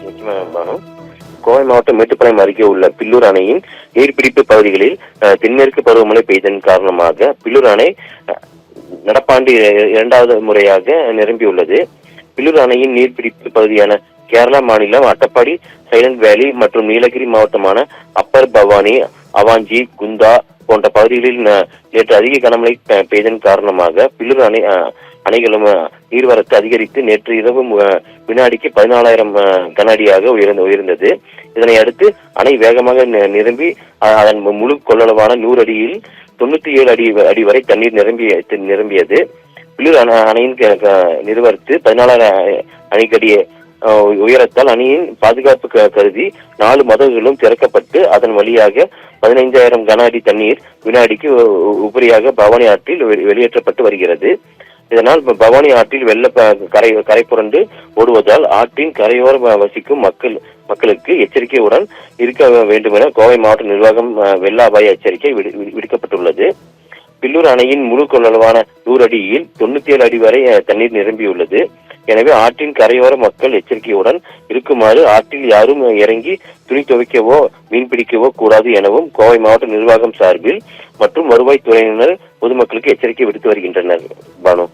நிச்சயமா பானு. கோவை மாவட்டம் மேட்டுப்பாளையம் அருகே உள்ள பில்லூர் அணையின் நீர்பிடிப்பு பகுதிகளில் தென்மேற்கு பருவமழை பெய்ததன் காரணமாக பில்லூர் அணை நடப்பாண்டு இரண்டாவது முறையாக நிரம்பியுள்ளது. பில்லூர் அணையின் நீர்பிடிப்பு பகுதியான கேரளா மாநிலம் அட்டப்பாடி, சைலண்ட் வேலி மற்றும் நீலகிரி மாவட்டமான அப்பர் பவானி, அவாஞ்சி, குந்தா போன்ற பகுதிகளில் நேற்று அதிக கனமழை பெய்ததன் காரணமாக பில்லூர் அணைகளும் நீர்வரத்து அதிகரித்து நேற்று இரவு வினாடிக்கு 14,000 கன அடியாக உயர்ந்தது. இதனை அடுத்து அணை வேகமாக நிரம்பி அதன் முழு கொள்ளளவான 100 அடியில் 97 அடி வரை தண்ணீர் நிரம்பியது. பில்லூர் அணையின் நிறுவனத்து 14 அணைக்கடி உயரத்தால் அணையின் பாதுகாப்பு கருதி 4 மதகுகளும் திறக்கப்பட்டு அதன் வழியாக 15,000 கன அடி தண்ணீர் வினாடிக்கு உபரியாக பவானி ஆற்றில் வெளியேற்றப்பட்டு வருகிறது. இதனால் பவானி ஆற்றில் வெள்ள கரை புரண்டு ஓடுவதால் ஆற்றின் கரையோர வசிக்கும் மக்களுக்கு எச்சரிக்கையுடன் இருக்க வேண்டும் என கோவை மாவட்ட நிர்வாகம் வெள்ள அபாய எச்சரிக்கை விடுக்கப்பட்டுள்ளது. பில்லூர் அணையின் முழு கொள்ளளவான 100 அடியில் 97 அடி வரை தண்ணீர் நிரம்பியுள்ளது. எனவே ஆற்றின் கரையோர மக்கள் எச்சரிக்கையுடன் இருக்குமாறு ஆற்றில் யாரும் இறங்கி துணி துவைக்கவோ மீன்பிடிக்கவோ கூடாது எனவும் கோவை மாவட்ட நிர்வாகம் சார்பில் மற்றும் வருவாய்த்துறையினர் பொதுமக்களுக்கு எச்சரிக்கை விடுத்து வருகின்றனர். பானு.